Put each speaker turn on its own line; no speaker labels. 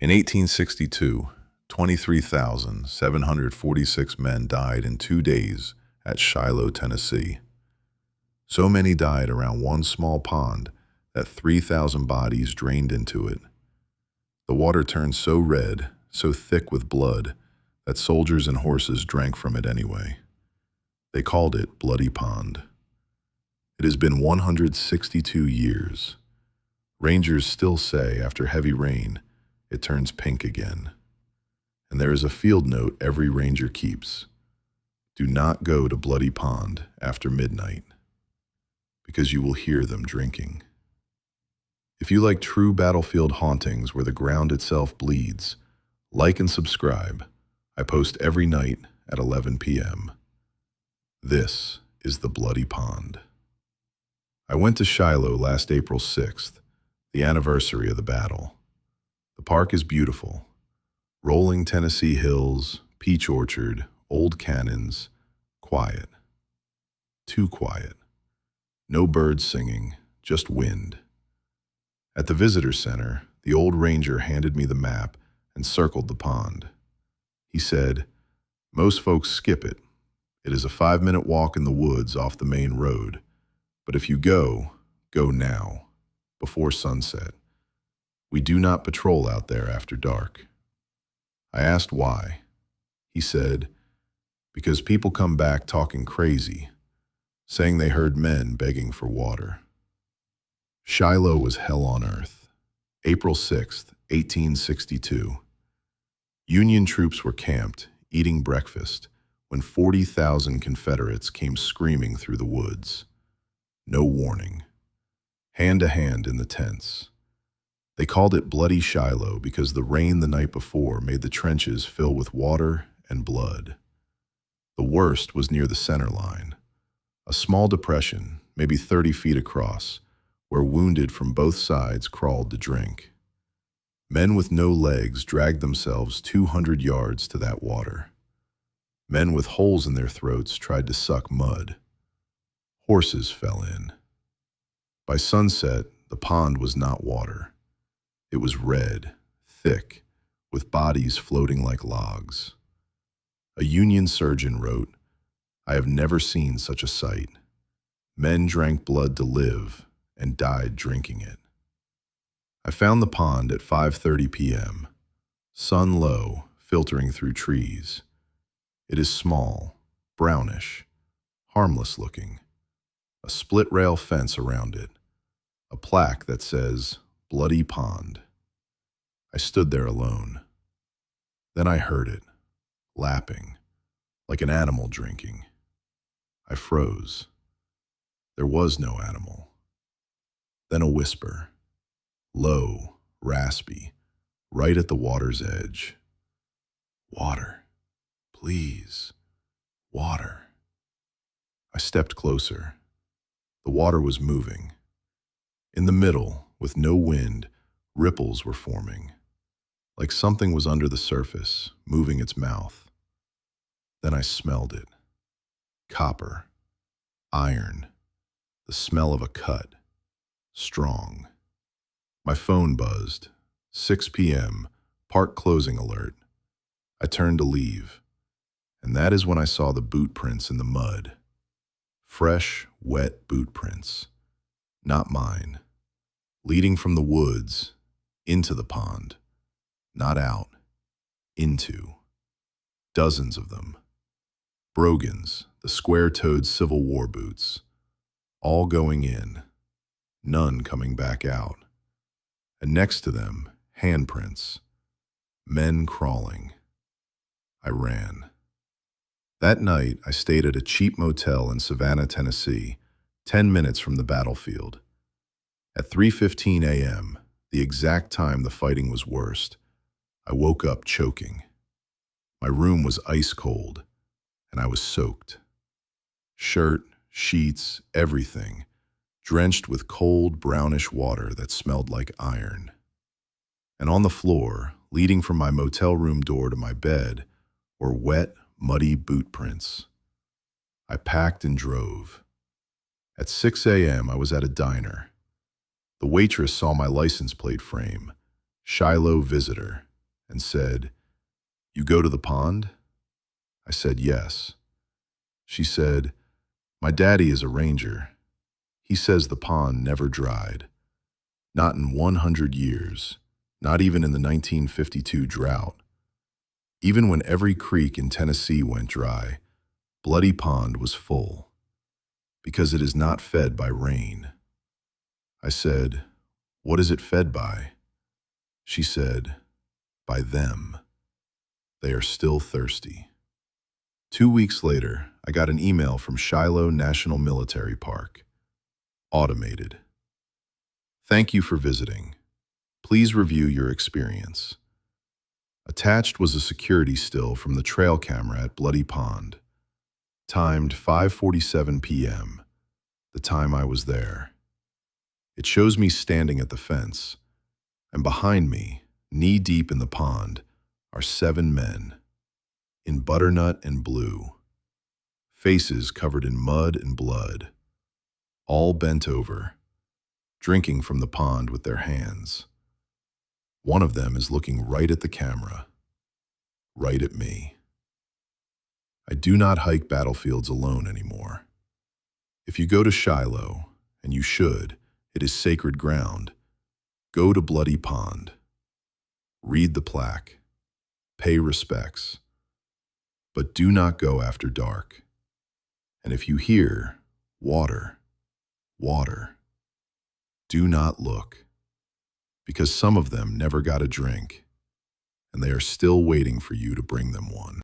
In 1862, 23,746 men died in 2 days at Shiloh, Tennessee. So many died around one small pond that 3,000 bodies drained into it. The water turned so red, so thick with blood, that soldiers and horses drank from it anyway. They called it Bloody Pond. It has been 162 years. Rangers still say after heavy rain, it turns pink again. And there is a field note every ranger keeps. Do not go to Bloody Pond after midnight, because you will hear them drinking. If you like true battlefield hauntings where the ground itself bleeds, like and subscribe. I post every night at 11 p.m. This is the Bloody Pond. I went to Shiloh last April 6th, the anniversary of the battle. The park is beautiful. Rolling Tennessee hills, peach orchard, old cannons, quiet. Too quiet. No birds singing, just wind. At the visitor center, the old ranger handed me the map and circled the pond. He said, "Most folks skip it. It is a 5-minute walk in the woods off the main road. But if you go, go now, before sunset. We do not patrol out there after dark." I asked why. He said, "Because people come back talking crazy, saying they heard men begging for water." Shiloh was hell on earth. April 6th, 1862. Union troops were camped, eating breakfast, when 40,000 Confederates came screaming through the woods. No warning. Hand to hand in the tents. They called it Bloody Shiloh because the rain the night before made the trenches fill with water and blood. The worst was near the center line, a small depression, maybe 30 feet across, where wounded from both sides crawled to drink. Men with no legs dragged themselves 200 yards to that water. Men with holes in their throats tried to suck mud. Horses fell in. By sunset, the pond was not water. It was red, thick, with bodies floating like logs. A Union surgeon wrote, "I have never seen such a sight. Men drank blood to live and died drinking it." I found the pond at 5:30 p.m., sun low, filtering through trees. It is small, brownish, harmless looking. A split rail fence around it. A plaque that says, "Bloody Pond." I stood there alone. Then I heard it, lapping, like an animal drinking. I froze. There was no animal. Then a whisper, low, raspy, right at the water's edge. "Water, please, water." I stepped closer. The water was moving. In the middle, with no wind, ripples were forming, like something was under the surface, moving its mouth. Then I smelled it. Copper, iron, the smell of a cut, strong. My phone buzzed. 6 p.m., park closing alert. I turned to leave, and that is when I saw the boot prints in the mud. Fresh, wet boot prints. Not mine. Leading from the woods into the pond. Not out. Into. Dozens of them. Brogans, the square-toed Civil War boots. All going in. None coming back out. And next to them, handprints. Men crawling. I ran. That night, I stayed at a cheap motel in Savannah, Tennessee, 10 minutes from the battlefield. At 3:15 a.m., the exact time the fighting was worst, I woke up choking. My room was ice cold, and I was soaked. Shirt, sheets, everything, drenched with cold, brownish water that smelled like iron. And on the floor, leading from my motel room door to my bed, were wet, muddy boot prints. I packed and drove. At 6 a.m., I was at a diner. The waitress saw my license plate frame, Shiloh Visitor, and said, "You go to the pond?" I said, "Yes." She said, "My daddy is a ranger. He says the pond never dried. Not in 100 years, not even in the 1952 drought. Even when every creek in Tennessee went dry, Bloody Pond was full, because it is not fed by rain." I said, "What is it fed by?" She said, "By them. They are still thirsty." 2 weeks later, I got an email from Shiloh National Military Park. Automated. "Thank you for visiting. Please review your experience." Attached was a security still from the trail camera at Bloody Pond. Timed 5:47 p.m., the time I was there. It shows me standing at the fence, and behind me, knee-deep in the pond, are 7 men, in butternut and blue, faces covered in mud and blood, all bent over, drinking from the pond with their hands. One of them is looking right at the camera, right at me. I do not hike battlefields alone anymore. If you go to Shiloh, and you should, it is sacred ground, go to Bloody Pond. Read the plaque. Pay respects. But do not go after dark. And if you hear, "Water, water," do not look, because some of them never got a drink, and they are still waiting for you to bring them one.